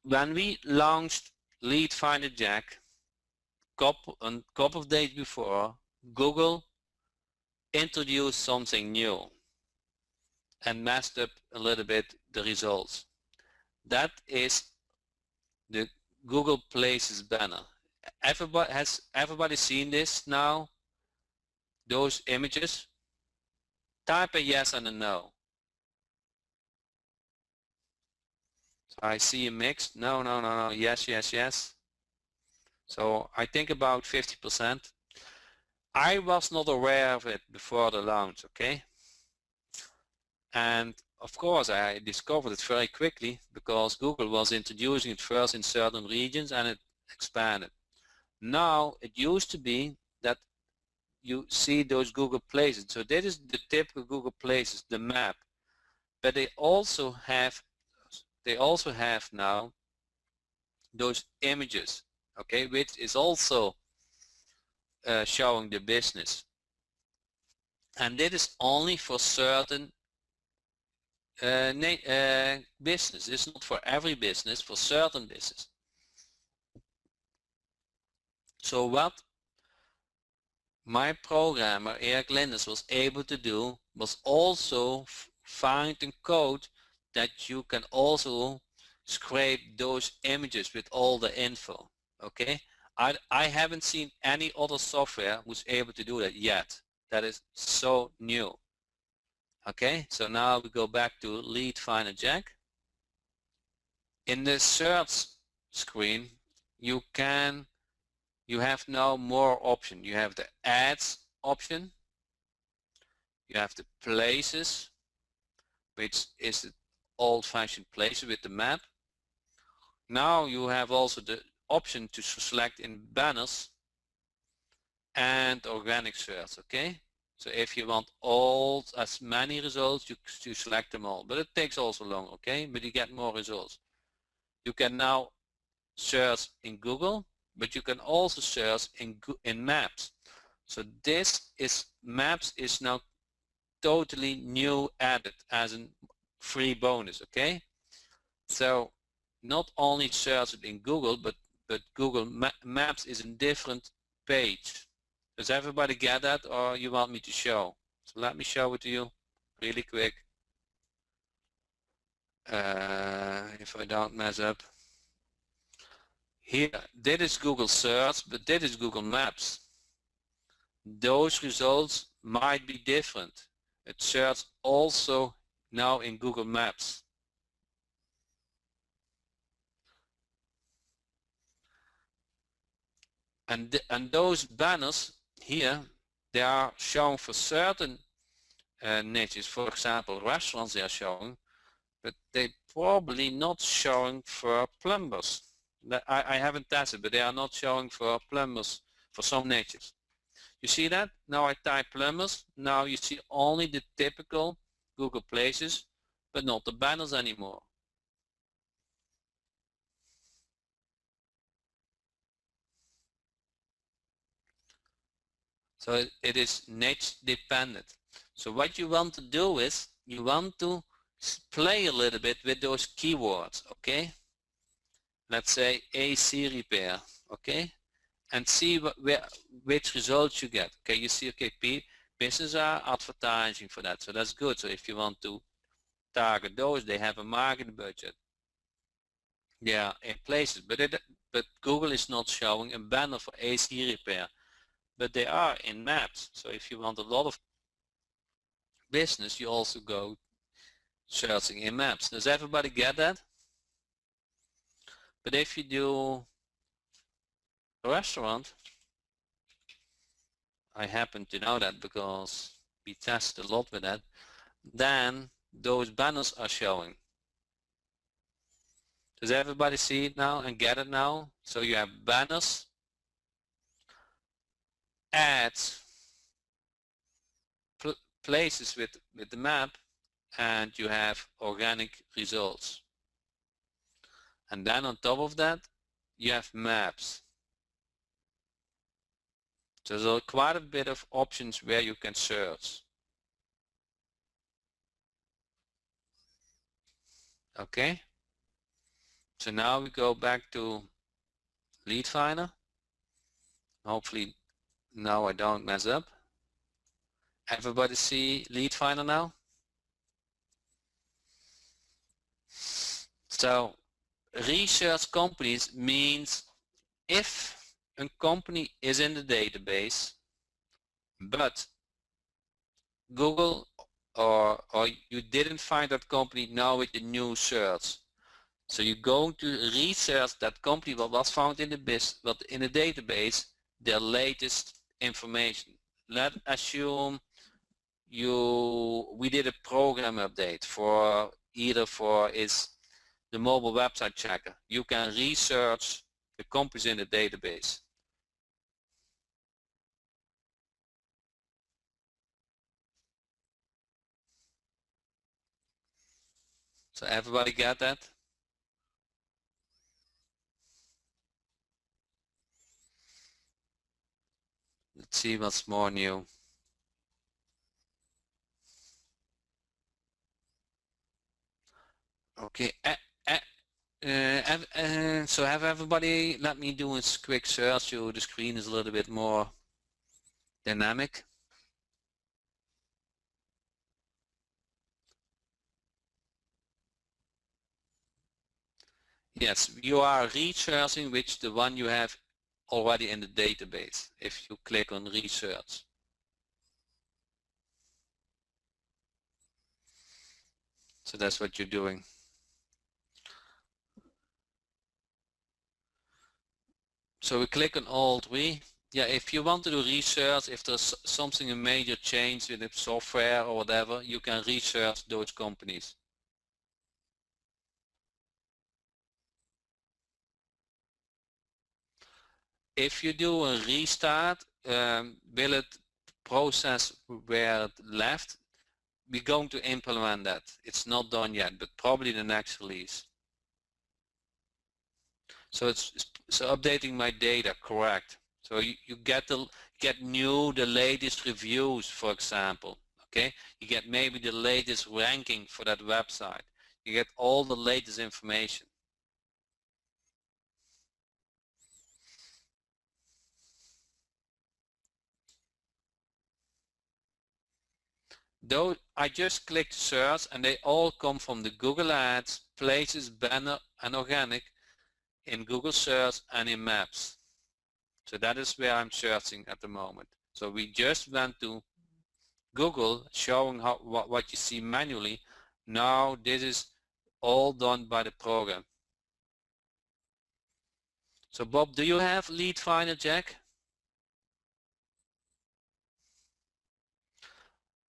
when we launched Lead Finder Jack a couple of days before, Google introduced something new and messed up a little bit the results. That is the Google Places banner. Has everybody seen this now? Those images? Type a yes and a no. So I see a mix. No, no, no, no. Yes, yes, yes. So I think about 50%. I was not aware of it before the launch, okay? And of course I discovered it very quickly because Google was introducing it first in certain regions and it expanded. Now it used to be that you see those Google Places. So that is the typical Google Places, the map. But they also have now those images, okay, which is also showing the business. And that is only for certain business. It's not for every business, for certain business. So what my programmer Eric Linders was able to do was also find a code that you can also scrape those images with all the info. Okay, I haven't seen any other software who's able to do that yet. That is so new. Okay, so now we go back to Lead Finder Jack. In the search screen you have now more options. You have the ads option, you have the places, which is the old-fashioned places with the map. Now you have also the option to select in banners and organic search. Okay, so if you want as many results, you select them all, but it takes also long. Okay, but you get more results. You can now search in Google, but you can also search in Maps. So this is Maps is now totally new, added as a free bonus. Okay, so not only search it in Google, but Google Maps is a different page. Does everybody get that, or you want me to show? So let me show it to you really quick, if I don't mess up. Here, this is Google Search, but this is Google Maps. Those results might be different. It searches also now in Google Maps. And those banners here, they are shown for certain niches. For example, restaurants they are showing, but they probably not showing for plumbers. I haven't tested, but they are not showing for plumbers for some niches. You see that? Now I type plumbers. Now you see only the typical Google Places, but not the banners anymore. So it is niche dependent. So what you want to do is you want to play a little bit with those keywords, okay? Let's say AC repair, okay? And see which results you get. Okay, you see, okay, businesses are advertising for that, so that's good. So if you want to target those, they have a marketing budget. Yeah, in places, but Google is not showing a banner for AC repair, but they are in Maps. So if you want a lot of business, you also go searching in Maps. Does everybody get that? But if you do a restaurant, I happen to know that because we test a lot with that, then those banners are showing. Does everybody see it now and get it now? So you have banners, ads, places with the map, and you have organic results. And then on top of that, you have maps. So there's quite a bit of options where you can search. Okay? So now we go back to Lead Finder. Hopefully now I don't mess up. Everybody see Lead Finder now? So research companies means if a company is in the database, but Google or you didn't find that company now with the new search. So you're going to research that company what was found in the database, their latest information. Let's assume we did a program update for either for is the mobile website checker. You can research the companies in the database. So everybody got that? Let's see what's more new. Okay, so have everybody, let me do a quick search so the screen is a little bit more dynamic. Yes, you are researching which the one you have already in the database if you click on research. So that's what you're doing. So we click on all three. Yeah, if you want to do research, if there's something a major change with the software or whatever, you can research those companies. If you do a restart, will it process where it left? We're going to implement that. It's not done yet, but probably the next release. So it's so updating my data, correct. So you get the latest reviews, for example. Okay, you get maybe the latest ranking for that website. You get all the latest information. Though I just clicked search and they all come from the Google Ads, Places, Banner and Organic in Google Search and in Maps. So that is where I'm searching at the moment. So we just went to Google showing what you see manually. Now this is all done by the program. So Bob, do you have Lead Finder, Jack?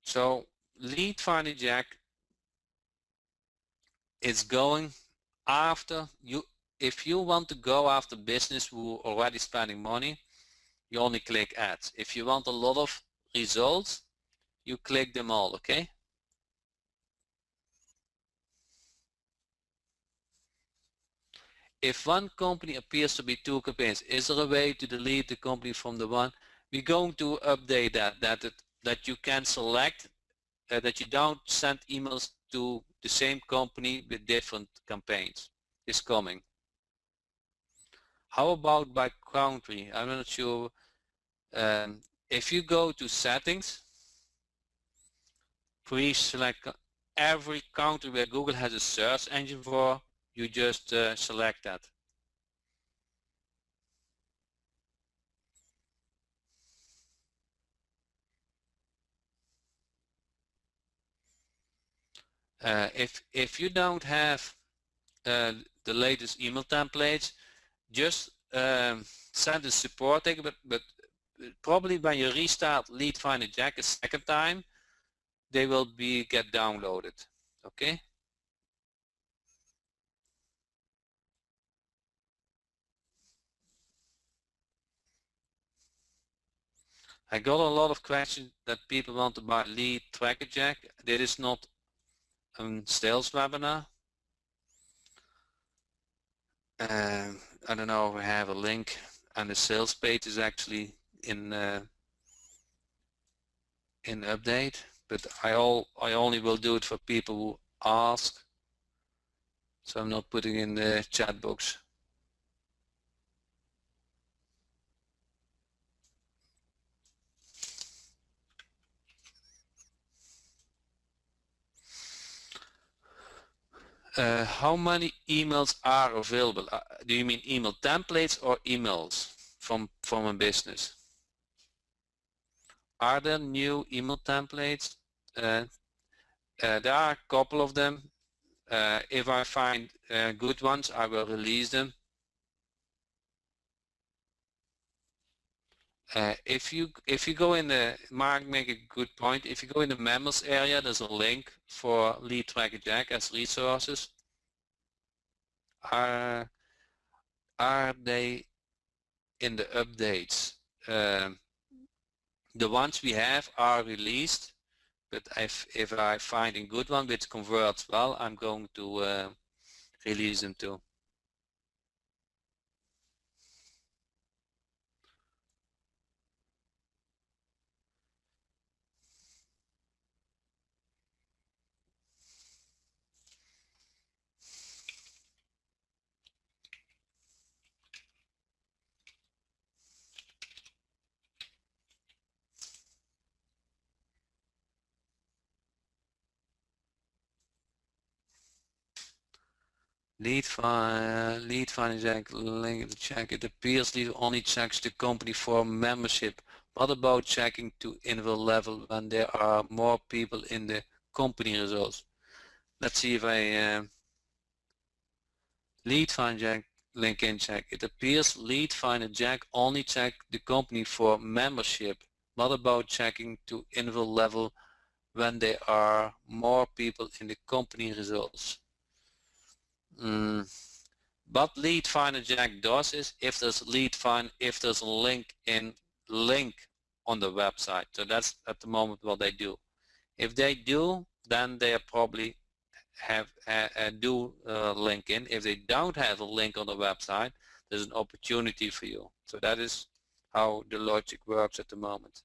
So Lead Finder, Jack, is going after you. If you want to go after business who are already spending money, you only click ads. If you want a lot of results, you click them all, okay? If one company appears to be two campaigns, is there a way to delete the company from the one? We're going to update that you can select that you don't send emails to the same company with different campaigns. It's coming. How about by country? I'm not sure. If you go to settings, please select every country where Google has a search engine for, you just select that. If you don't have the latest email templates, just send a support ticket, but probably when you restart Lead Finder Jack a second time, they will get downloaded. Okay. I got a lot of questions that people want to buy Lead Tracker Jack. This is not a sales webinar. I don't know if we have a link, and the sales page is actually in update, but I only will do it for people who ask. So I'm not putting in the chat box. How many emails are available? Do you mean email templates or emails from a business? Are there new email templates? There are a couple of them. If I find good ones, I will release them. If you go in the, Mark make a good point, if you go in the members area, there's a link for Lead Tracker Jack as resources. Are they in the updates? The ones we have are released, but if I find a good one which converts well, I'm going to release them too. Lead finder Jack link check. It appears lead only checks the company for membership. What about checking to individual level when there are more people in the company results? Let's see if I lead finder Jack LinkedIn check. It appears lead finder Jack only check the company for membership. What about checking to individual level when there are more people in the company results? What Lead Finder Jack does is if there's a link on the website. So that's at the moment what they do. If they do, then they probably have do link in. If they don't have a link on the website, there's an opportunity for you. So that is how the logic works at the moment.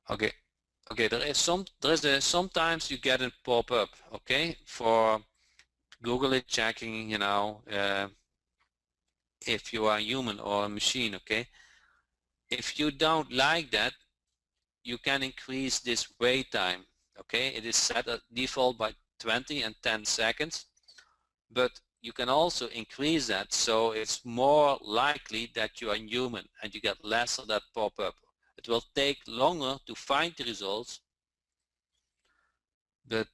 Okay. Okay, sometimes you get a pop-up, okay, for Google is checking, you know, if you are human or a machine, okay. If you don't like that, you can increase this wait time, okay. It is set at default by 20 and 10 seconds, but you can also increase that so it's more likely that you are human and you get less of that pop-up. It will take longer to find the results, but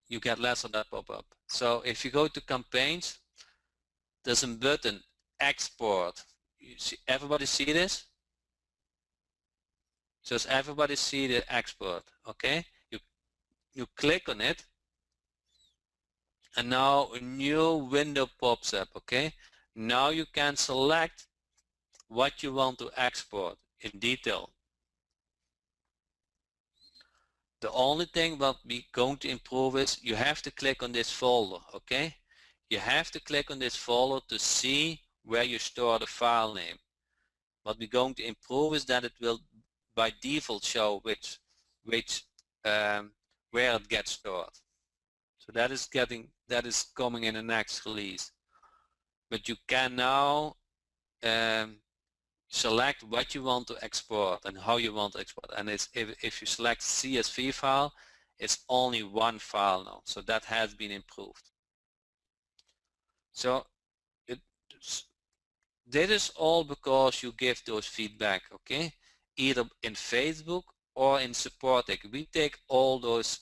you get less of that pop-up. So if you go to campaigns, there's a button, export. You see, everybody see this? So does everybody see the export? Okay, you click on it, and now a new window pops up. Okay, now you can select what you want to export in detail. The only thing what we're going to improve is you have to click on this folder. Okay, you have to click on this folder to see where you store the file name. What we're going to improve is that it will by default show where it gets stored. So that is coming in the next release. But you can now select what you want to export and how you want to export. And if you select CSV file, it's only one file now. So that has been improved. So that is all because you give those feedback, okay? Either in Facebook or in support. We take all those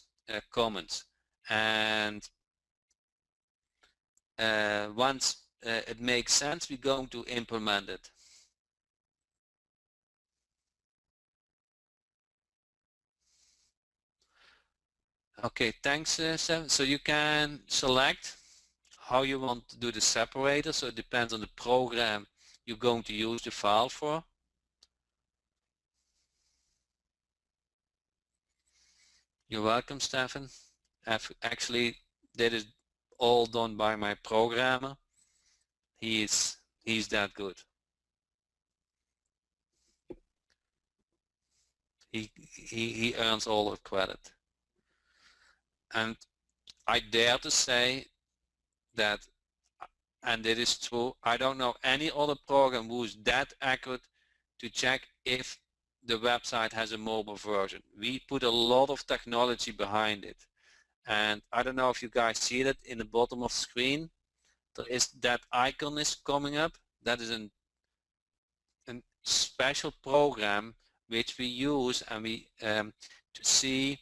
comments, and once it makes sense, we're going to implement it. Okay, thanks, Sam. So you can select how you want to do the separator. So it depends on the program you're going to use the file for. You're welcome, Stefan. Actually, that is all done by my programmer. He's that good. he earns all the credit. And I dare to say that, and it is true, I don't know any other program who is that accurate to check if the website has a mobile version. We put a lot of technology behind it. And I don't know if you guys see that in the bottom of the screen. There is that icon is coming up. That is a special program which we use and we to see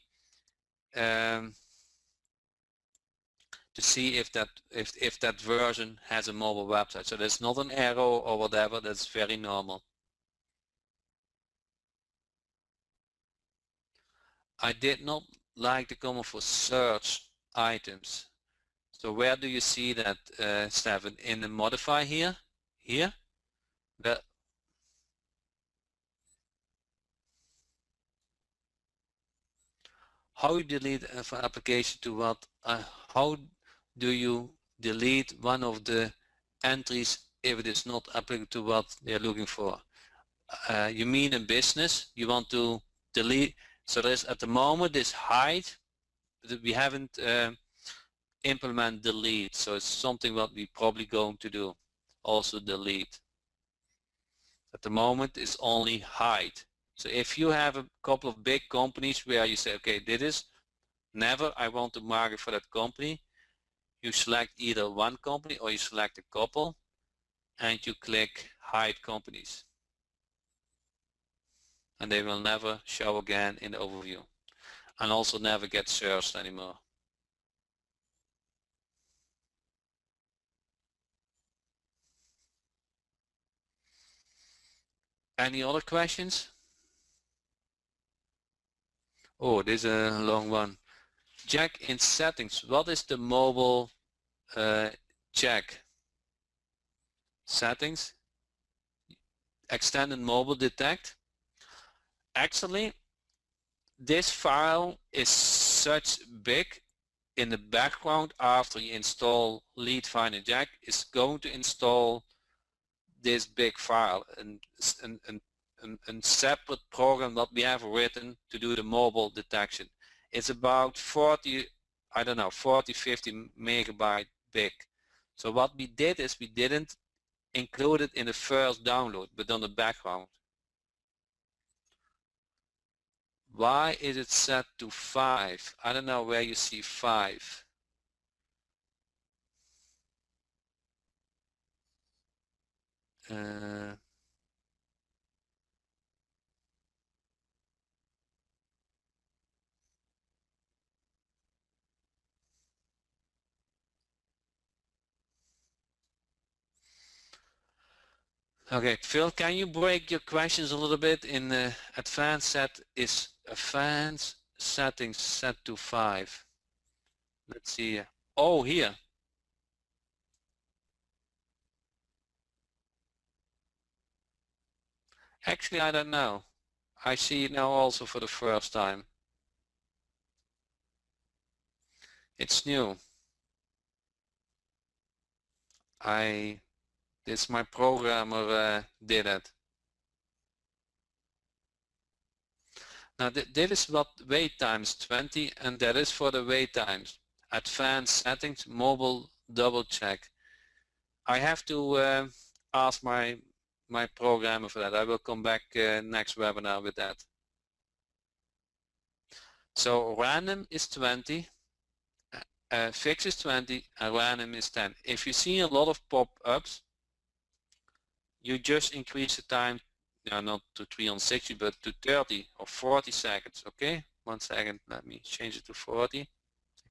if that version has a mobile website. So there's not an arrow or whatever. That's very normal. I did not like the command for search items. So where do you see that, Stefan? In the modify here? Here? How you delete an application to what? How do you delete one of the entries if it is not applicable to what they're looking for? You mean in business? You want to delete? So there's at the moment this hide, but we haven't implement delete. So it's something what we probably going to do. Also delete. At the moment it's only hide. So if you have a couple of big companies where you say, okay, this is never I want to market for that company, you select either one company or you select a couple and you click hide companies. And they will never show again in the overview and also never get searched anymore. Any other questions? Oh, this is a long one. Check in settings. What is the mobile check? Settings. Extended mobile detect. Actually, this file is such big in the background after you install Lead Finder Jack is going to install this big file and separate program that we have written to do the mobile detection. It's about 40, I don't know, 40, 50 megabyte big. So what we did is we didn't include it in the first download, but on the background. Why is it set to 5? I don't know where you see 5. Okay, Phil, can you break your questions a little bit in the advanced set is advanced settings set to 5. Let's see. Oh, here. Actually, I don't know. I see it now also for the first time. It's new. This my programmer did it. Now this is what wait times 20 and that is for the wait times. Advanced settings, mobile double check. I have to ask my programmer for that. I will come back next webinar with that. So random is 20, fix is 20 and random is 10. If you see a lot of pop-ups, you just increase the time, not to 360 but to 30 or 40 seconds. Okay, 1 second, let me change it to 40.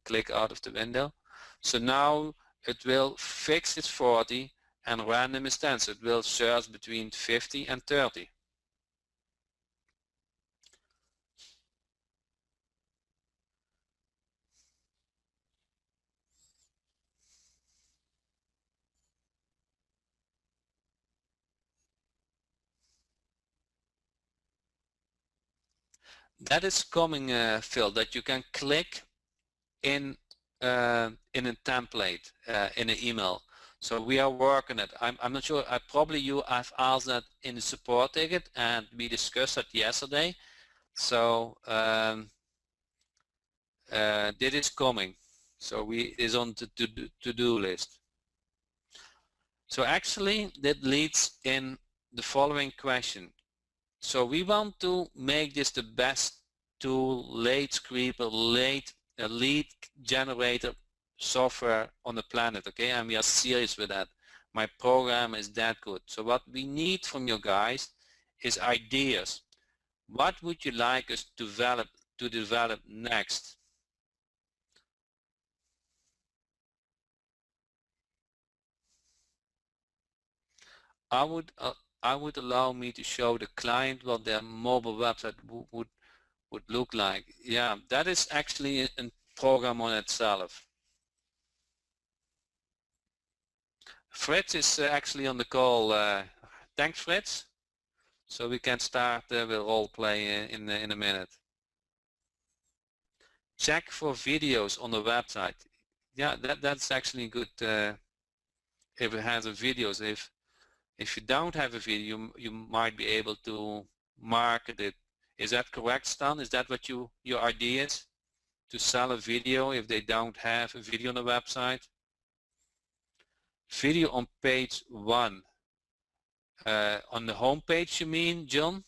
Click out of the window. So now it will fix is 40 and random is 10. So it will search between 50 and 30. That is coming, Phil, that you can click in a template in an email. So we are working it. I'm not sure. I've asked that in the support ticket and we discussed that yesterday. So this is coming. So it is on the to-do list. So actually that leads in the following question. So we want to make this the best tool, lead scraper, lead generator software on the planet, okay? And we are serious with that. My program is that good. So what we need from you guys is ideas. What would you like us to develop next? I would allow me to show the client what their mobile website would look like. Yeah, that is actually a program on itself. Fritz is actually on the call. Thanks, Fritz. So we can start with role play in a minute. Check for videos on the website. Yeah, that's actually good. If it has a videos, if you don't have a video, you might be able to market it. Is that correct, Stan? Is that what your idea is? To sell a video if they don't have a video on the website? Video on page 1. On the home page, you mean, John?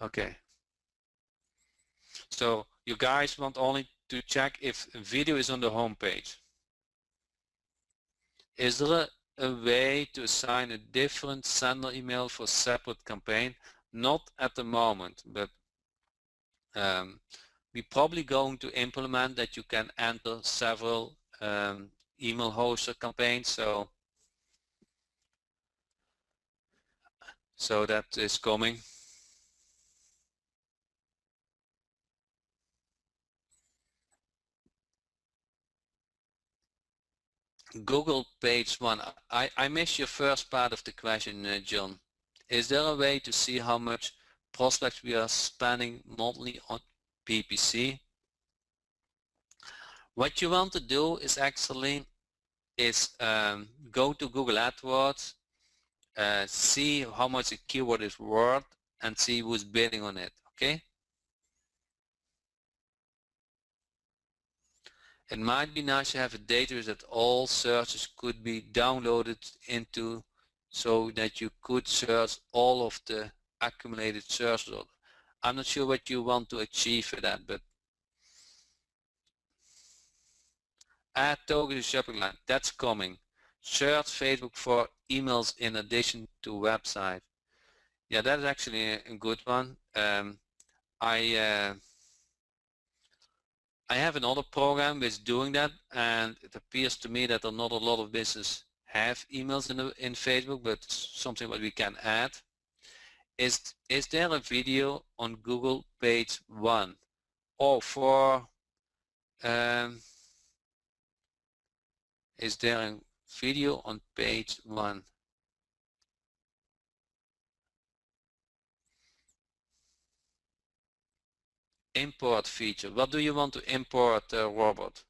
Okay. So you guys want only to check if a video is on the home page. Is there a way to assign a different sender email for separate campaign? Not at the moment, but we're probably going to implement that you can enter several email hoster campaigns. So that is coming. Google page 1. I missed your first part of the question, John. Is there a way to see how much prospects we are spending monthly on PPC? What you want to do is actually go to Google AdWords, see how much a keyword is worth, and see who's bidding on it. Okay. It might be nice to have a database that all searches could be downloaded into, so that you could search all of the accumulated searches. I'm not sure what you want to achieve with that, but add token to shopping line, that's coming. Search Facebook for emails in addition to website. Yeah, that is actually a good one. I have another program which is doing that, and it appears to me that not a lot of business have emails in Facebook, but something what we can add. Is there a video on Google page 1? Or for is there a video on page 1? Import feature. What do you want to import, Robert?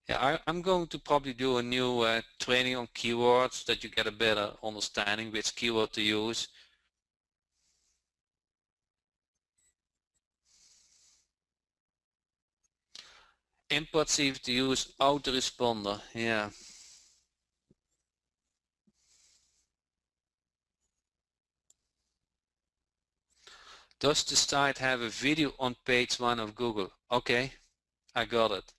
Yeah, I'm going to probably do a new training on keywords, that you get a better understanding which keyword to use. Import CV to use autoresponder. Yeah. Does the site have a video on page 1 of Google? Okay, I got it.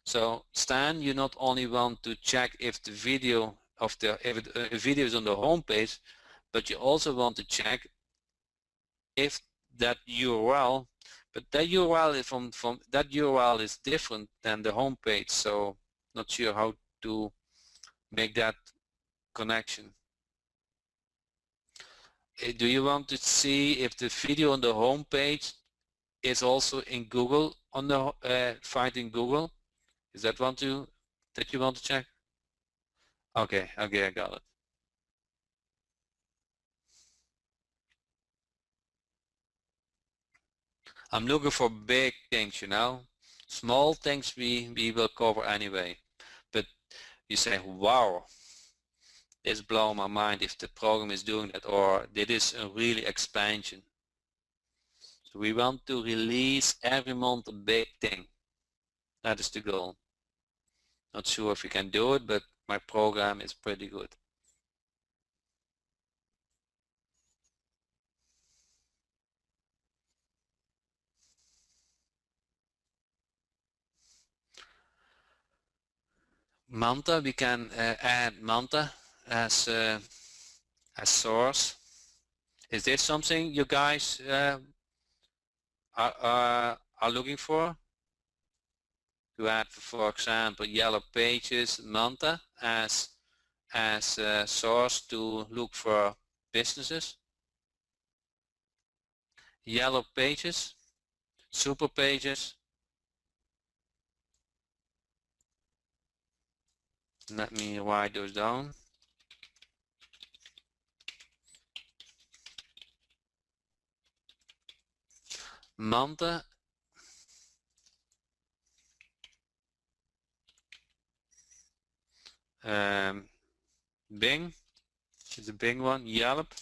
So Stan, you not only want to check if the video of the video is on the home page, but you also want to check if that URL, but that URL is from that URL is different than the home page. So not sure how to make that connection. Do you want to see if the video on the home page is also in Google on the find in Google? Is that that you want to check? Okay, I got it. I'm looking for big things, you know. Small things we will cover anyway. But you say, wow, it's blowing my mind if the program is doing that, or it is a really expansion. So we want to release every month a big thing. That is the goal. Not sure if we can do it, but my program is pretty good. Manta, we can add Manta as source. Is this something you guys are looking for? To add, for example, Yellow Pages, Manta as source to look for businesses. Yellow Pages, Super Pages. Let me write those down. Manta, Bing is the big one, Yelp.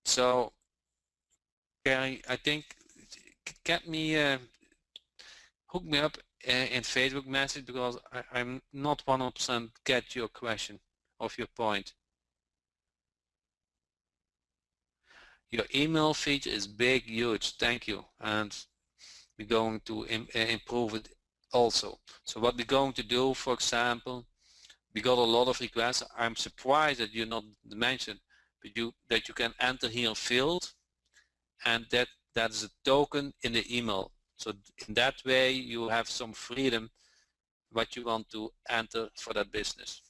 So Gary, I think get me hook me up in Facebook message, because I'm not 100% get your question of your point. Your email feature is big, huge. Thank you, and we're going to improve it also. So what we're going to do, for example, we got a lot of requests. I'm surprised that you not mentioned, but that you can enter here a field, and that is a token in the email. So in that way you have some freedom what you want to enter for that business.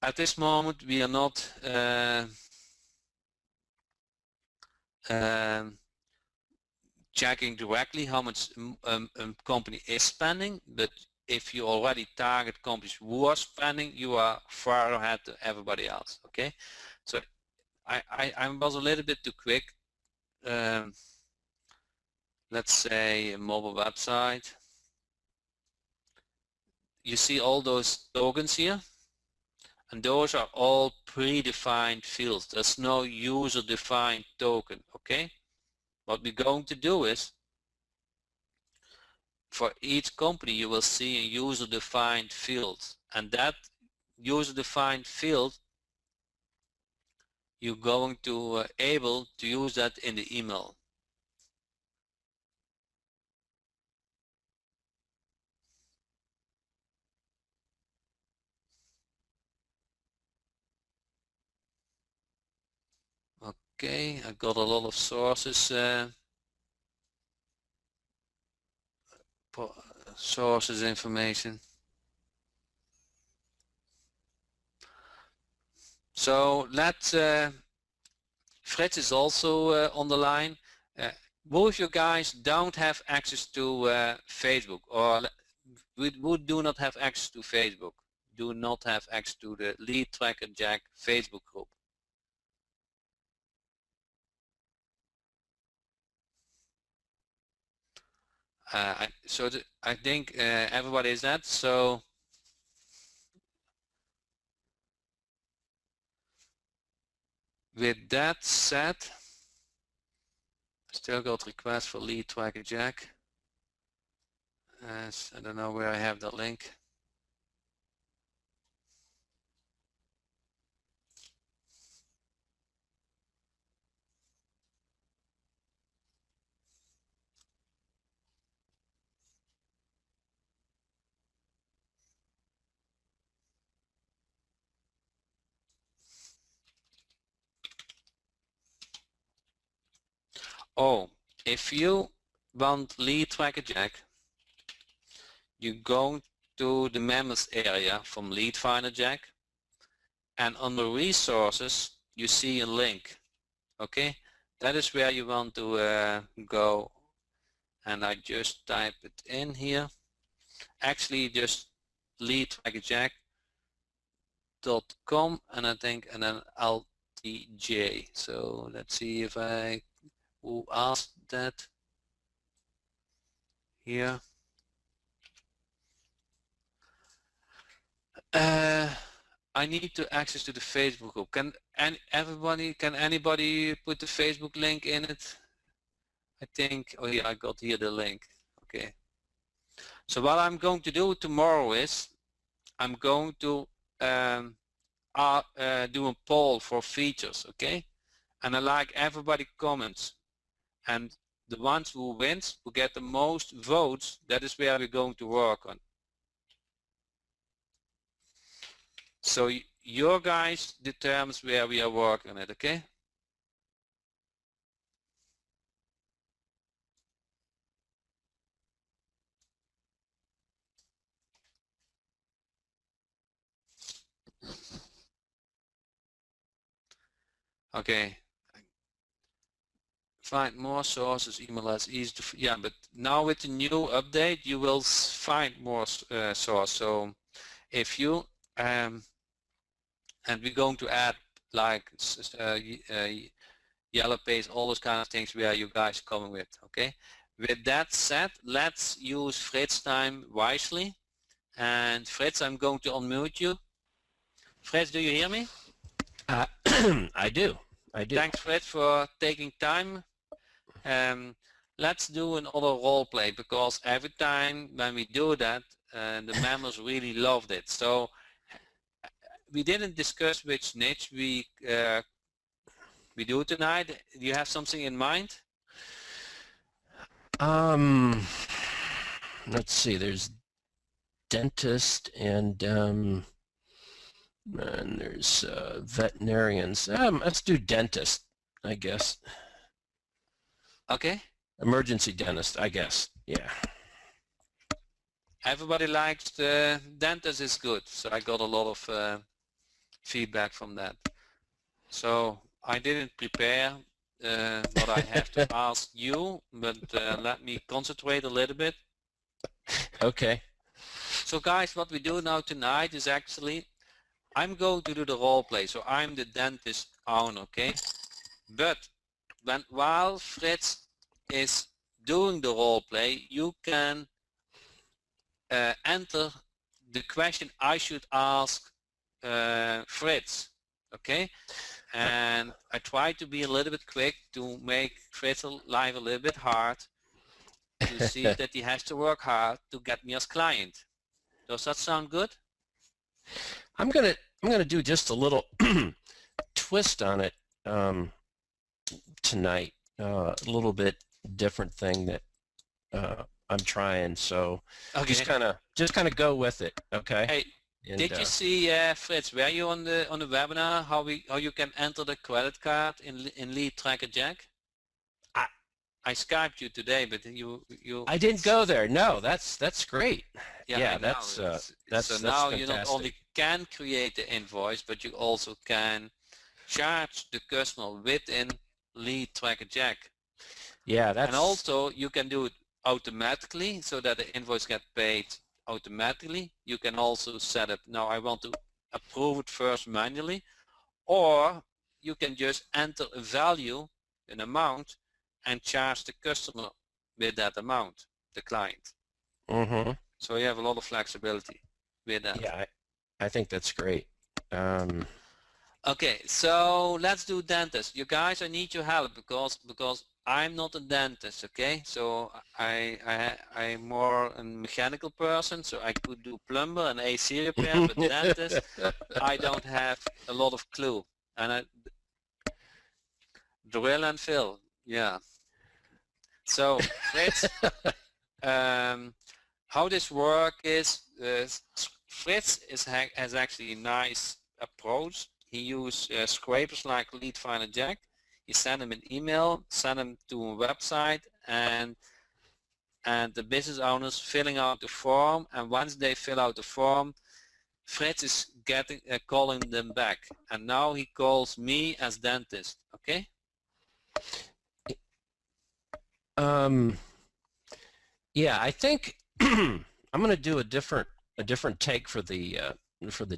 At this moment we are not checking directly how much a company is spending, but if you already target companies who are spending, you are far ahead to everybody else. Okay, so I was a little bit too quick. Let's say a mobile website. You see all those tokens here, and those are all predefined fields. There's no user defined token. Okay, what we're going to do is, for each company you will see a user defined field, and that user defined field you're going to able to use that in the email. Okay, I got a lot of sources information. So let's Fritz is also on the line. Both of you guys don't have access to Facebook, or we do not have access to Facebook, do not have access to the Lead Tracker Jack Facebook group. I think everybody is that. So with that said, still got requests for Lead Tracker Jack. I don't know where I have the link. Oh, if you want Lead Tracker Jack, you go to the members area from Lead Finder Jack, and under resources you see a link. Okay, that is where you want to go, and I just type it in here. Actually just leadtrackerjack.com and I think and then LTJ. So let's see if I will ask that here. I need to access to the Facebook group. Can anybody put the Facebook link in it? I think, oh yeah, I got here the link. Okay. So what I'm going to do tomorrow is I'm going to do a poll for features, okay? And I like everybody comments, and the ones who wins, who get the most votes, that is where we're going to work on. So your guys determines where we are working on it, okay? Okay. Find more sources, email us easy to, yeah, but now with the new update, you will find more source. So if you, and we're going to add like yellow pages, all those kind of things where you guys coming with, okay? With that said, let's use Fritz time wisely. And Fritz, I'm going to unmute you. Fritz, do you hear me? I do. Thanks, Fritz, for taking time. Let's do another role play, because every time when we do that, the members really loved it. So we didn't discuss which niche we do tonight. Do you have something in mind? Let's see. There's dentist and there's veterinarians. Let's do dentist, I guess. Okay. Emergency dentist, I guess. Yeah. Everybody likes the dentist is good. So I got a lot of feedback from that. So I didn't prepare what I have to ask you, but let me concentrate a little bit. Okay. So guys, what we do now tonight is actually, I'm going to do the role play. So I'm the dentist owner, okay? But while Fritz is doing the role play, you can enter the question I should ask Fritz, okay? And I try to be a little bit quick to make Fritz's life a little bit hard, to see that he has to work hard to get me as client. Does that sound good? I'm gonna do just a little twist on it tonight. A little bit different thing that I'm trying. So okay. just kind of go with it. Okay. Hey, and, did you see Fritz? Were you on the webinar how you can enter the credit card in Lead Tracker Jack? I Skyped you today, but you I didn't go there. No, that's great. Yeah, that's so that's now fantastic. You not only can create the invoice, but you also can charge the customer within Lead Tracker Jack. Yeah, that's, and also you can do it automatically so that the invoice gets paid automatically. You can also set up, now I want to approve it first manually, or you can just enter a value, an amount, and charge the customer with that amount, the client. Mm-hmm. So you have a lot of flexibility with that. Yeah, I think that's great. Okay, so let's do dentist. You guys, I need your help because I'm not a dentist, okay? So I'm more a mechanical person, so I could do plumber and AC repair, but dentist, I don't have a lot of clue. And drill and fill, yeah. So Fritz, how this work is, Fritz has actually a nice approach. He uses scrapers like Lead Finder Jack. You send them an email, send them to a website, and the business owners filling out the form. And once they fill out the form, Fritz is calling them back, and now he calls me as dentist. Okay. Yeah, I think I'm going to do a different take for the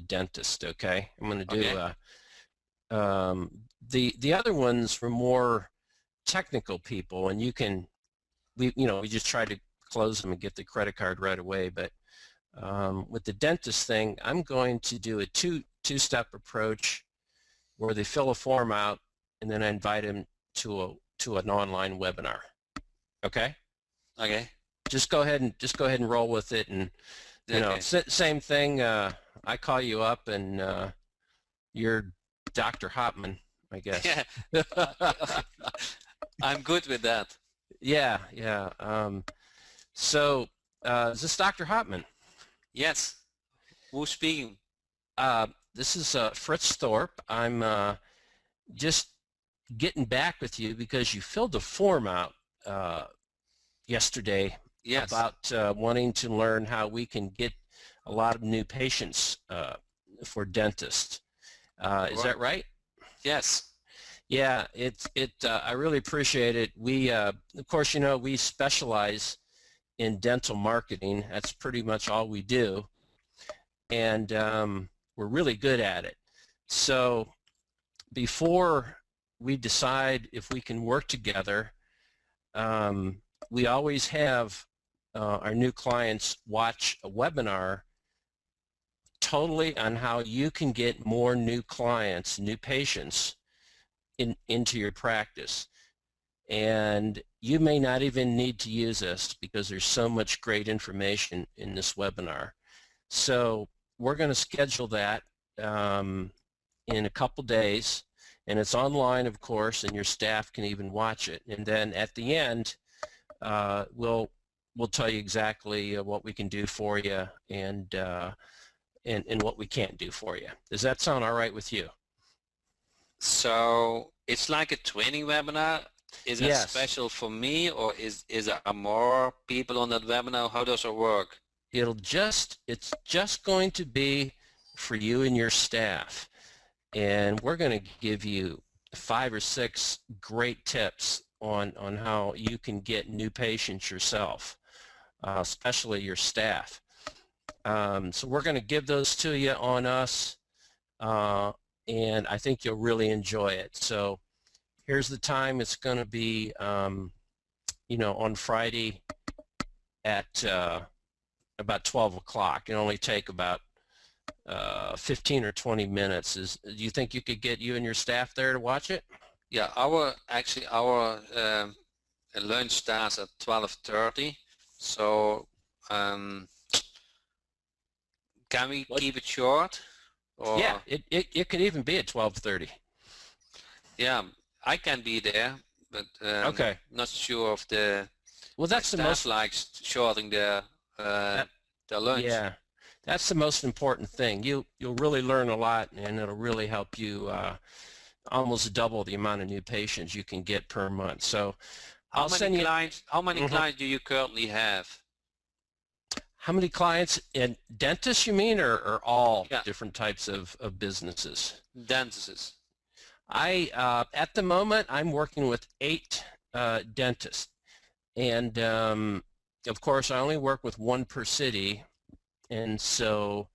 dentist. Okay, I'm going to do Okay. the other ones for more technical people, and we just try to close them and get the credit card right away. But with the dentist thing, I'm going to do a two-step approach where they fill a form out, and then I invite them to an online webinar. Okay. Okay. Just go ahead and roll with it, and Okay. same thing. I call you up, and you're Dr. Hopman, I guess. Yeah. I'm good with that. Yeah. So is this Dr. Hopman? Yes. Who's speaking? This is Fritz Thorpe. I'm just getting back with you because you filled a form out yesterday. Yes. About wanting to learn how we can get a lot of new patients for dentists. Is that right? Yes. Yeah, I really appreciate it. We, of course, we specialize in dental marketing. That's pretty much all we do, and we're really good at it. So before we decide if we can work together, we always have our new clients watch a webinar totally on how you can get more new clients, new patients into your practice. And you may not even need to use this because there's so much great information in this webinar. So we're going to schedule that in a couple days, and it's online, of course, and your staff can even watch it. And then at the end, we'll tell you exactly what we can do for you and what we can't do for you. Does that sound all right with you? So it's like a training webinar. Is it special for me, or is there more people on that webinar? How does it work? It's just going to be for you and your staff, and we're going to give you 5 or 6 great tips on how you can get new patients yourself, especially your staff. So we're going to give those to you on us, and I think you'll really enjoy it. So here's the time. It's going to be, on Friday at about 12 o'clock. It'll only take about 15 or 20 minutes. Do you think you could get you and your staff there to watch it? Yeah, our lunch starts at 12:30. So can we keep it short? Or? Yeah, it could even be at 12:30. Yeah, I can be there, but okay. Not sure if the that's the most likes shorting their lunch. Yeah, that's the most important thing. You'll really learn a lot, and it'll really help you almost double the amount of new patients you can get per month. So How many clients do you currently have? How many clients? In dentists, you mean, or all different types of businesses? Dentists. At the moment, I'm working with 8 dentists, and of course, I only work with 1 per city, and so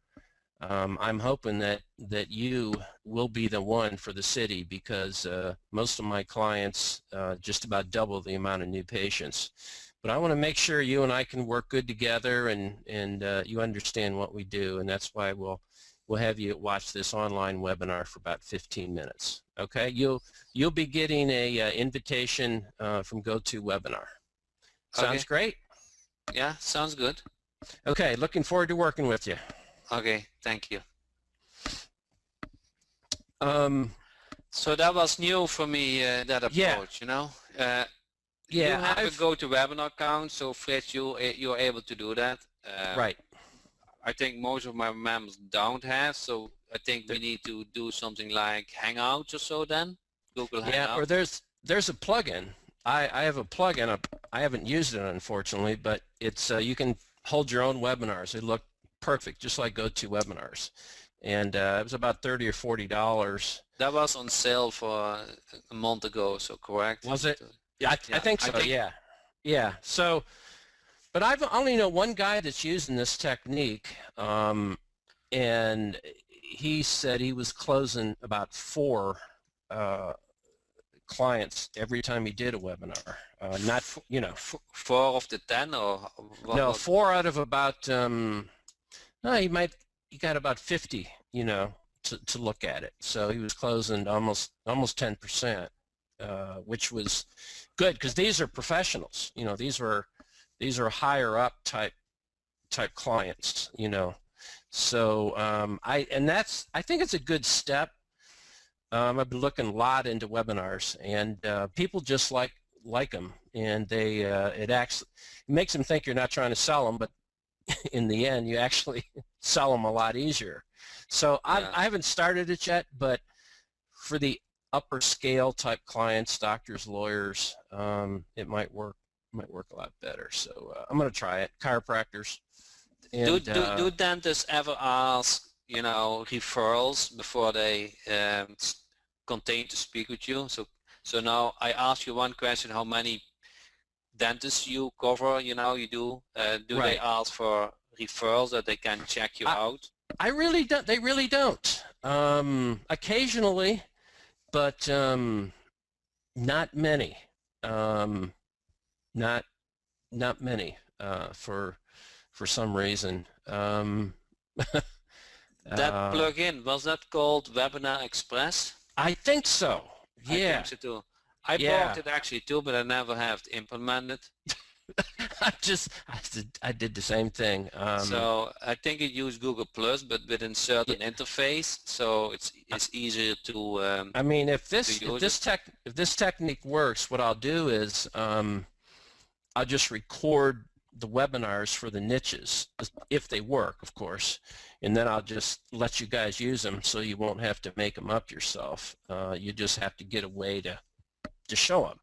I'm hoping that you will be the one for the city, because most of my clients just about double the amount of new patients. But I want to make sure you and I can work good together, and you understand what we do, and that's why we'll have you watch this online webinar for about 15 minutes. Okay, you'll be getting a invitation from GoToWebinar. Sounds great? Yeah, sounds good. Okay, looking forward to working with you. Okay, thank you. So that was new for me, that approach, You have a GoToWebinar account, so Fritz, you're able to do that. Right. I think most of my members don't have, so I think we need to do something like Hangouts or so then. Google Hangouts. Yeah, or there's a plugin. I have a plugin. I haven't used it, unfortunately, but it's you can hold your own webinars. They look perfect, just like GoToWebinars. and it was about $30 or $40. That was on sale for a month ago, so correct? Was it? Yeah, I Yeah, think I so. think. Yeah, yeah. So, but I've only know one guy that's using this technique, and he said he was closing about four uh, clients every time he did a webinar. Not, you know, 4 of the 10, or what? no, What? four out of about, no, he got about 50, to look at it. So he was closing almost 10%, which was good because these are professionals. These are higher up type clients. So I think it's a good step. I've been looking a lot into webinars, and people just like them, and it makes them think you're not trying to sell them, but in the end, you actually sell them a lot easier. So Yeah. I haven't started it yet, but for the upper scale type clients, doctors, lawyers, it might work a lot better. So I'm going to try it. Chiropractors. And, Do dentists ever ask, referrals before they continue to speak with you? So now I ask you one question: how many dentists you cover? You do. Do they right. ask for referrals that they can check you out? I really don't. They really don't. Occasionally, but not many. Not many for some reason. That plugin, was that called Webinar Express? I think so. I Yeah. think so too. I Yeah. bought it actually too, but I never have implemented. I did the same thing. So I think it used Google Plus, but with a certain interface, so it's easier to. I mean, if use this technique works, what I'll do is I'll just record the webinars for the niches, if they work, of course, and then I'll just let you guys use them, so you won't have to make them up yourself. You just have to get a way to show them,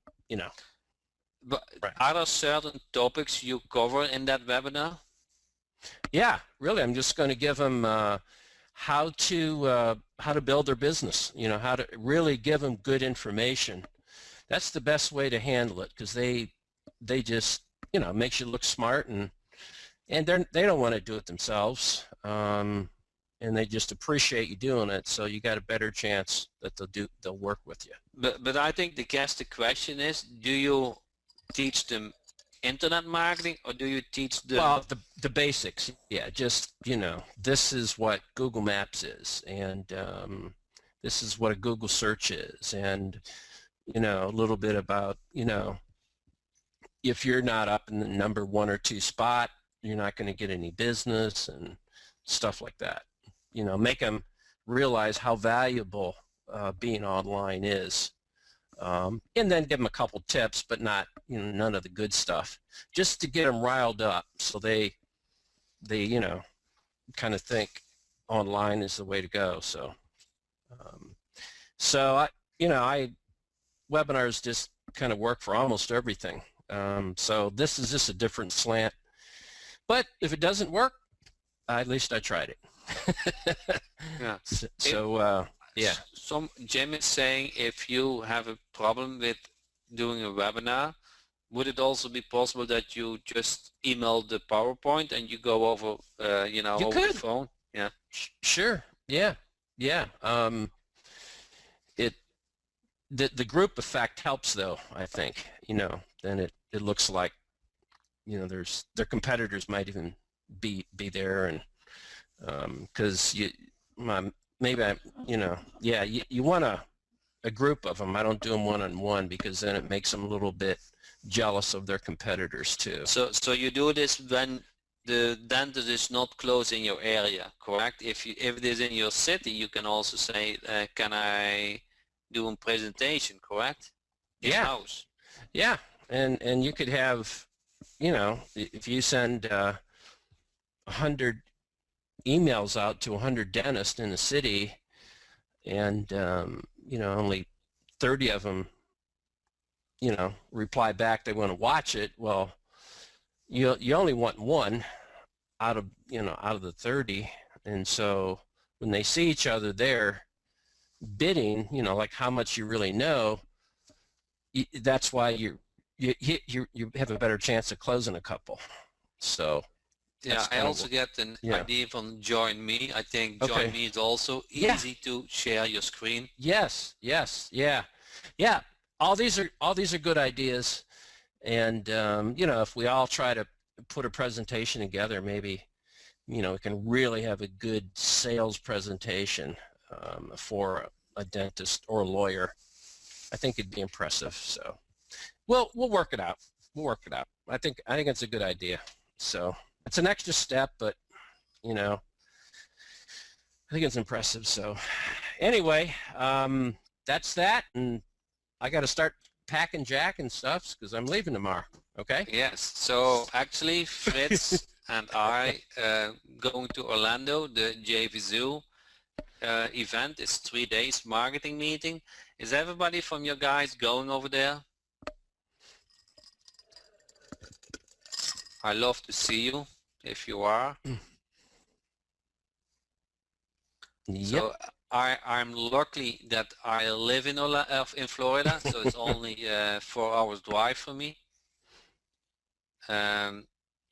But Right. are there certain topics you cover in that webinar? Yeah, really, I'm just going to give them how to build their business. How to really give them good information. That's the best way to handle it, because they just makes you look smart, and they don't want to do it themselves, and they just appreciate you doing it. So you got a better chance that they'll work with you. But I think the question is: do you teach them internet marketing, or do you teach them? Well, the basics, yeah. Just this is what Google Maps is, and this is what a Google search is, and a little bit about if you're not up in the number 1 or 2 spot, you're not going to get any business and stuff like that. Make them realize how valuable being online is. And then give them a couple tips, but not none of the good stuff, just to get them riled up, so they kind of think online is the way to go. So I webinars just kind of work for almost everything. So this is just a different slant, but if it doesn't work, at least I tried it. Yeah. So yeah. Jim is saying, if you have a problem with doing a webinar, would it also be possible that you just email the PowerPoint and you go over, over the phone? Yeah. Sure. Yeah. Yeah. The group effect helps, though. I think then it looks like their competitors might even be there, and because maybe you want a group of them. I don't do them one-on-one, because then it makes them a little bit jealous of their competitors too. So you do this when the dentist is not close in your area, correct? If it is in your city, you can also say, can I do a presentation, correct? In-house. Yeah, and you could have, if you send 100 emails out to 100 dentists in the city, and only 30 of them reply back they want to watch it. Well, you only want one out of the 30, and so when they see each other there bidding, you know, like how much you really know, that's why you have a better chance of closing a couple. So Yeah, I also get an yeah. idea from Join Me. I think Join Okay. Me is also Yeah. easy to share your screen. Yes. Yes. Yeah. Yeah. All these are good ideas, and you know, if we all try to put a presentation together, maybe, you know, we can really have a good sales presentation for a dentist or a lawyer. I think it'd be impressive. So we'll work it out. We'll work it out. I think it's a good idea. So it's an extra step, but you know, I think it's impressive. So anyway, that's that, and I got to start packing Jack and stuff because I'm leaving tomorrow. Okay. Yes. So actually, Fritz and I going to Orlando, the JVZoo event is 3 days marketing meeting. Is everybody from your guys going over there? I love to see you if you are. Yep. So I'm lucky that I live in Florida, so it's only 4 hours drive for me. But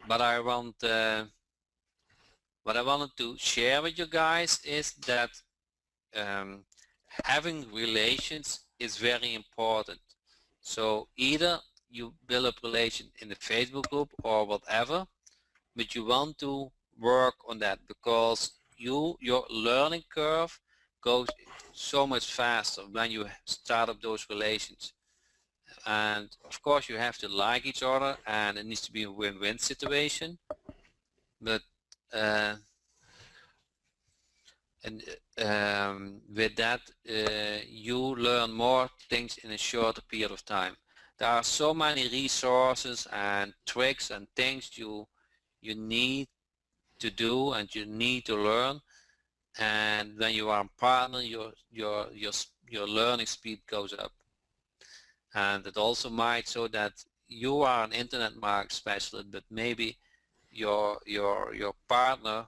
what I wanted to share with you guys is that having relations is very important. So either you build a relation in the Facebook group or whatever, but you want to work on that because your learning curve goes so much faster when you start up those relations. And of course you have to like each other and it needs to be a win-win situation. But with that you learn more things in a shorter period of time. There are so many resources and tricks and things you need to do and you need to learn, and when you are a partner your learning speed goes up. And it also might so that you are an internet marketing specialist, but maybe your partner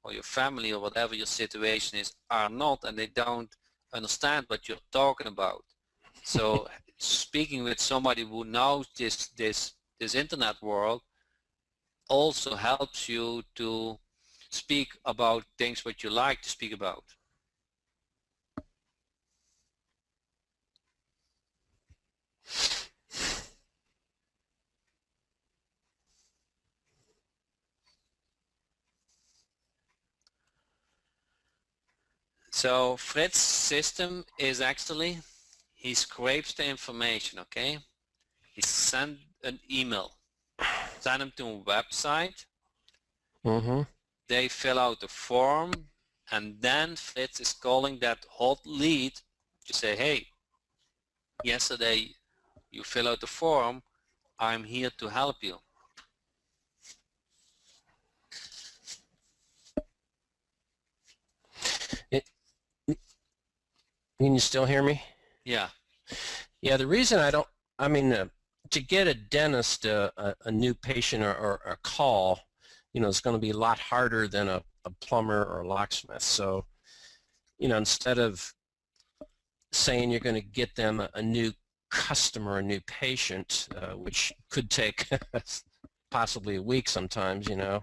or your family or whatever your situation is are not, and they don't understand what you're talking about. So speaking with somebody who knows this internet world also helps you to speak about things what you like to speak about. So Fritz's system is actually, he scrapes the information, okay? He sends an email, send them to a website, they fill out the form, and then Fritz is calling that hot lead to say, hey, yesterday you fill out the form, I'm here to help you. Can you still hear me? Yeah. Yeah, the reason to get a dentist a new patient or a call, you know, it's going to be a lot harder than a plumber or a locksmith. So, you know, instead of saying you're going to get them a new customer, a new patient, which could take possibly a week sometimes, you know,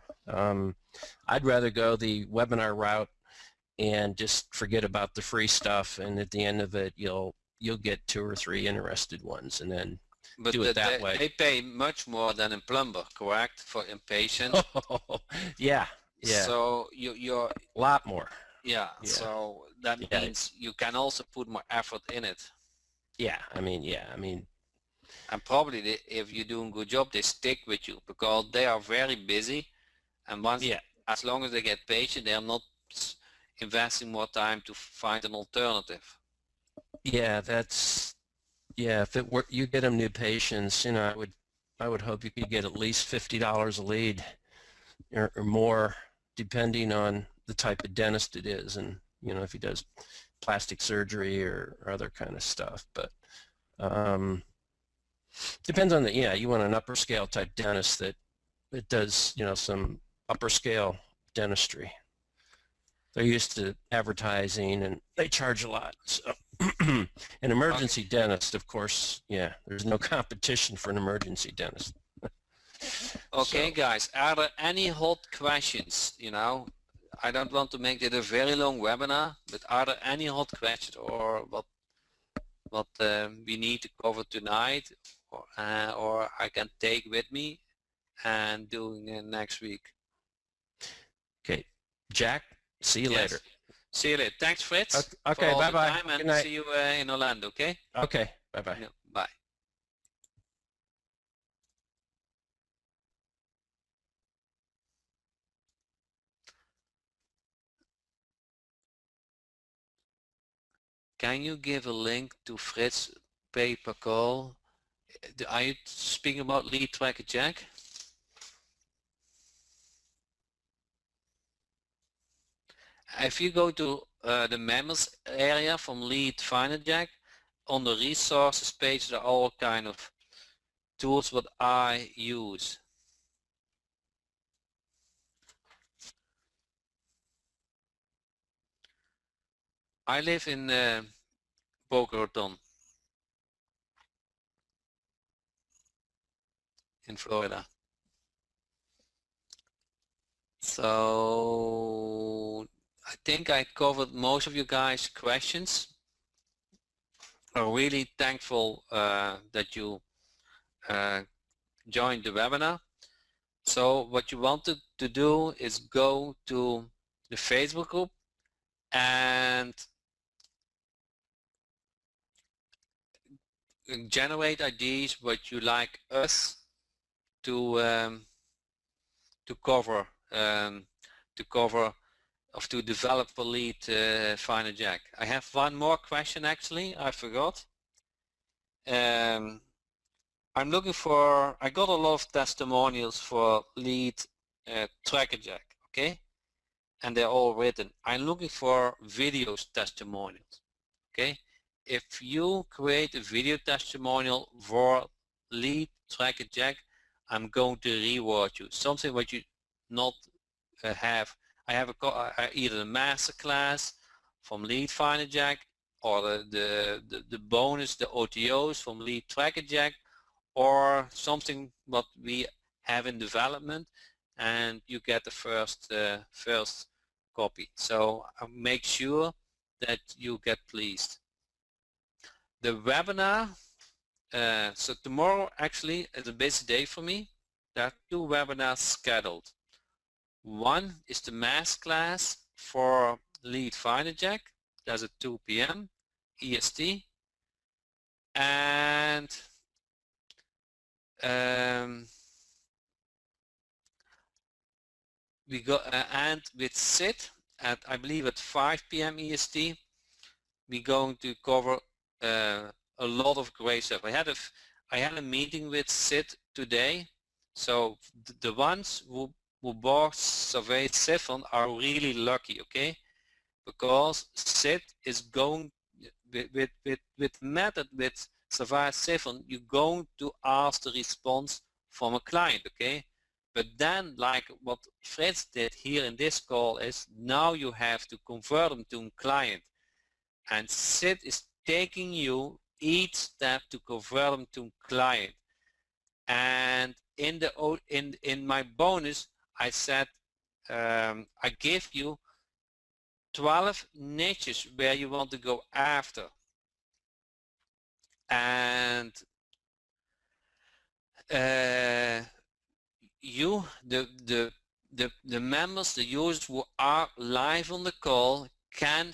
I'd rather go the webinar route and just forget about the free stuff, and at the end of it you'll get 2 or 3 interested ones, and then do it that way. They pay much more than a plumber, correct, for inpatient? Yeah. So you're a lot more. Yeah. So that means you can also put more effort in it. Yeah, I mean and probably if you're doing a good job they stick with you because they are very busy, and as long as they get patient they are not investing more time to find an alternative. Yeah, if it were you get them new patients, you know, I would hope you could get at least $50 a lead or more, depending on the type of dentist it is, and you know, if he does plastic surgery or other kind of stuff. But depends on you want an upper scale type dentist that does, you know, some upper scale dentistry. they're used to advertising and they charge a lot. So an emergency Okay. dentist, of course, yeah, there's no competition for an emergency dentist. Okay, So, guys, are there any hot questions? You know, I don't want to make it a very long webinar, but are there any hot questions or what we need to cover tonight, or I can take with me and doing next week? okay, Jack, see you later. Yes. See you later. Thanks, Fritz, for Okay, all the bye-bye. time, and Good night. see you in Orlando. Okay. Okay, bye-bye. No, bye. Can you give a link to Fritz pay-per call? Are you speaking about Lead Tracker Jack? If you go to the members area from Lead Finder Jack, on the resources page there are all kind of tools what I use. I live in Boca Raton in Florida. So I think I covered most of you guys' questions. I'm really thankful that you joined the webinar. So what you wanted to do is go to the Facebook group and generate ideas what you like us to cover to develop a lead Finder Jack. I have one more question actually, I forgot. I'm looking for, I got a lot of testimonials for lead Tracker Jack, okay? And they're all written. I'm looking for videos testimonials, okay? If you create a video testimonial for lead Tracker Jack, I'm going to reward you. Something what you not have. I have either a master class from Lead Finder Jack or the bonus, the OTOs from Lead Tracker Jack, or something what we have in development, and you get the first copy. So make sure that you get pleased. The webinar, so tomorrow actually is a busy day for me. There are 2 webinars scheduled. One is the mass class for Lead Finder Jack. That's at 2 p.m. EST. And we go and with Sid at, I believe, at 5 p.m. EST, we're going to cover a lot of great stuff. I had a meeting with Sid today, so the ones who bought Survey Siphon are really lucky, okay? Because Sid is going with method with Survey Siphon, you're going to ask the response from a client, okay? But then, like what Fritz did here in this call, is now you have to convert them to a client. And Sid is taking you each step to convert them to a client. And in my bonus, I said I give you 12 niches where you want to go after. And you, the members, the users who are live on the call can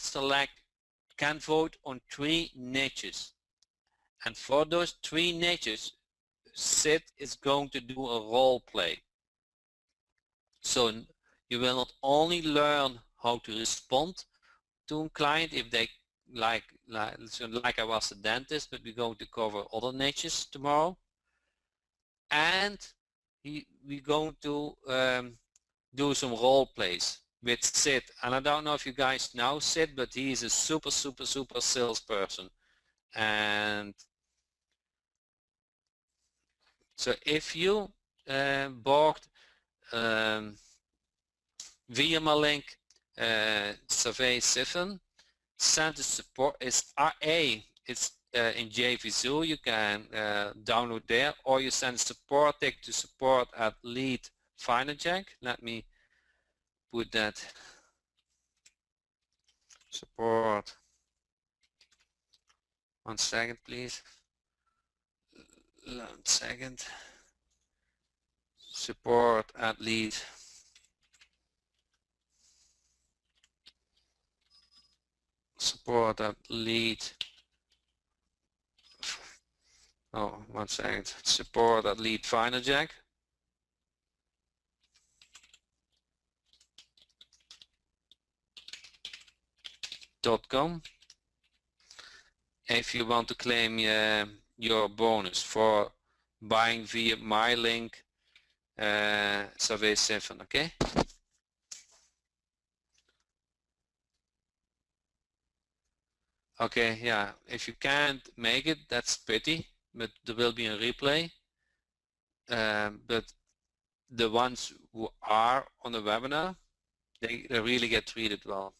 vote on 3 niches. And for those 3 niches, Sid is going to do a role play. So you will not only learn how to respond to a client if they like I was a dentist, but we're going to cover other niches tomorrow. And we're going to do some role plays with Sid. And I don't know if you guys know Sid, but he is a super salesperson. And so if you bought via my link survey 7. Send the support is RA. It's in JVZoo. You can download there, or you send support tick to support at lead FinderJack. Let me put that support. 1 second, please. 1 second. Support at lead. Support at lead. Oh, 1 second. Support at lead FinderJack.com. If you want to claim your bonus for buying via my link, survey 7, okay? Okay, yeah, if you can't make it, that's pity, but there will be a replay. But the ones who are on the webinar, they really get treated well.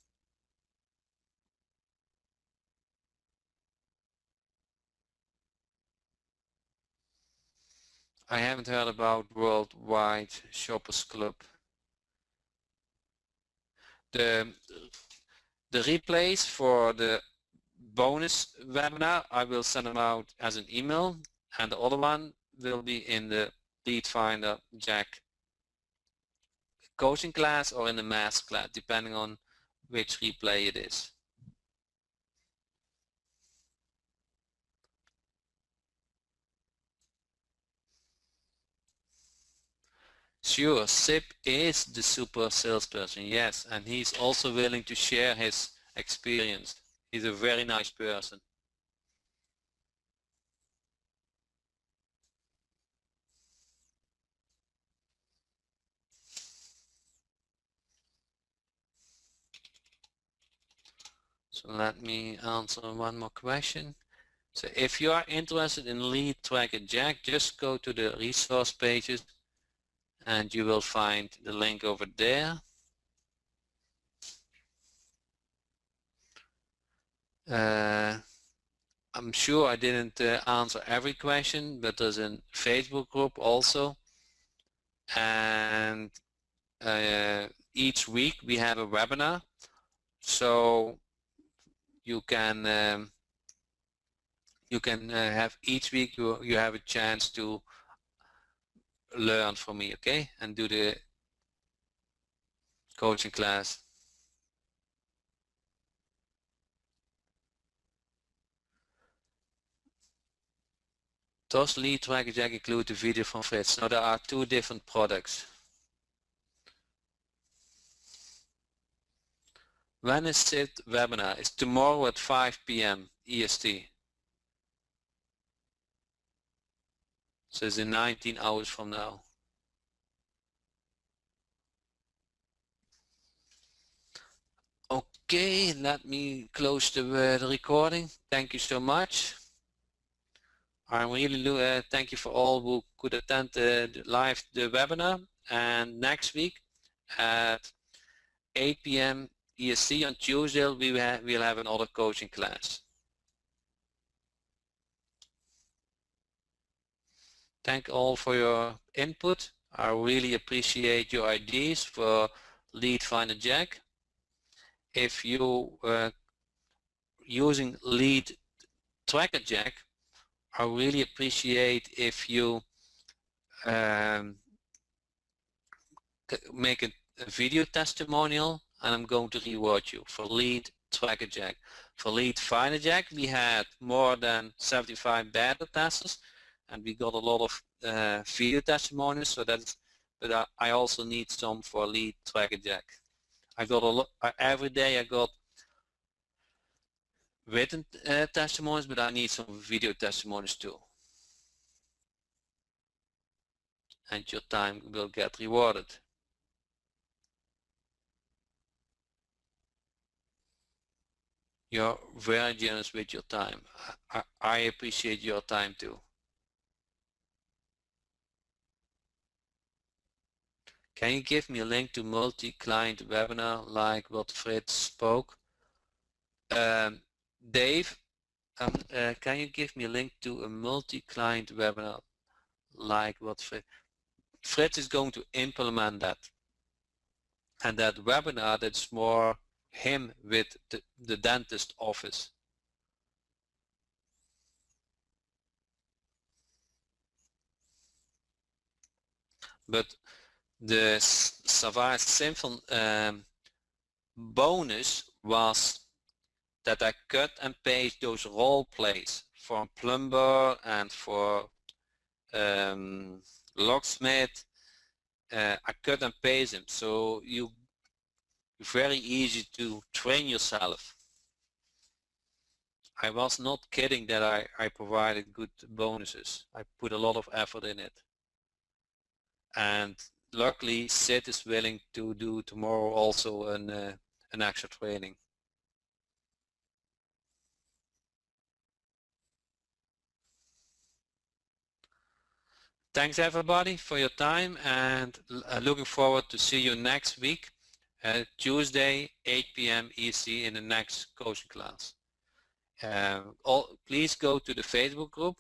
I haven't heard about Worldwide Shoppers Club. The replays for the bonus webinar, I will send them out as an email, and the other one will be in the Lead Finder Jack coaching class or in the master class, depending on which replay it is. Sure, Sip is the super salesperson, yes, and he's also willing to share his experience. He's a very nice person. So let me answer one more question. So if you are interested in Lead Tracker Jack, just go to the resource pages and you will find the link over there. I'm sure I didn't answer every question, but there's a Facebook group also, and each week we have a webinar, so you can have each week you have a chance to learn from me, okay, and do the coaching class. Does Lead Tracker Jack include the video from Fritz? No, there are two different products. When is it webinar? It's tomorrow at 5 p.m. EST. So it's in 19 hours from now. Okay, let me close the recording. Thank you so much. I really thank you for all who could attend the webinar. And next week at 8 p.m. EST on Tuesday, we'll have another coaching class. Thank all for your input. I really appreciate your ideas for Lead Finder Jack. If you using Lead Tracker Jack, I really appreciate if you make a video testimonial, and I'm going to reward you for Lead Tracker Jack. For Lead Finder Jack, we had more than 75 beta testers, and we got a lot of video testimonials. So that's, but I also need some for Lead Tracker Jack. I got a lot every day. I got written testimonies, but I need some video testimonies too. And your time will get rewarded. You're very generous with your time. I appreciate your time too. Can you give me a link to multi-client webinar like what Fritz spoke? Dave, can you give me a link to a multi-client webinar like what Fritz is going to implement that? And that webinar, that's more him with the dentist office. But the Savage Symphony bonus was that I cut and paste those role plays for plumber and for locksmith. I cut and paste them, so you very easy to train yourself. I was not kidding that I provided good bonuses. I put a lot of effort in it. And luckily Sid is willing to do tomorrow also an extra training. Thanks everybody for your time, and looking forward to see you next week, Tuesday 8 p.m. EC in the next coaching class. Please go to the Facebook group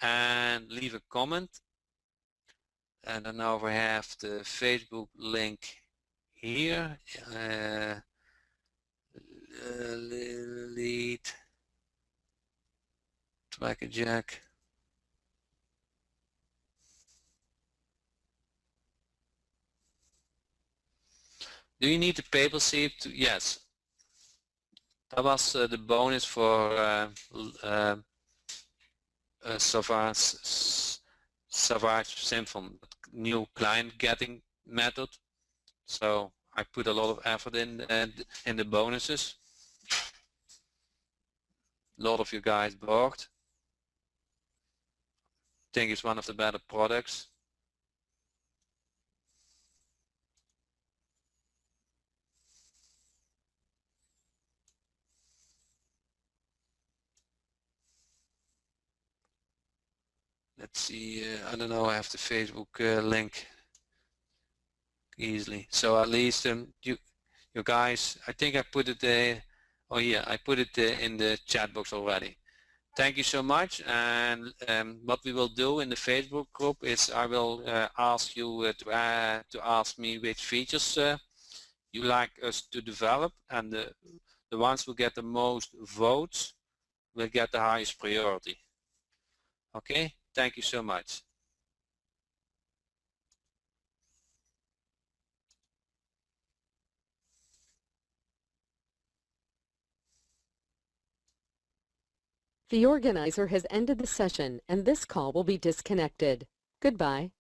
and leave a comment. And then now we have the Facebook link here. Lead tracker jack. Do you need the paper sheet? Yes. That was the bonus for Savage Symphony, new client getting method. So I put a lot of effort in the bonuses. A lot of you guys bought. I think it's one of the better products. Let's see, I don't know, I have the Facebook link easily. So at least you guys, I think I put it there. Oh yeah, I put it in the chat box already. Thank you so much. And what we will do in the Facebook group is I will ask you to ask me which features you like us to develop, and the ones who get the most votes will get the highest priority. Okay, thank you so much. The organizer has ended the session, and this call will be disconnected. Goodbye.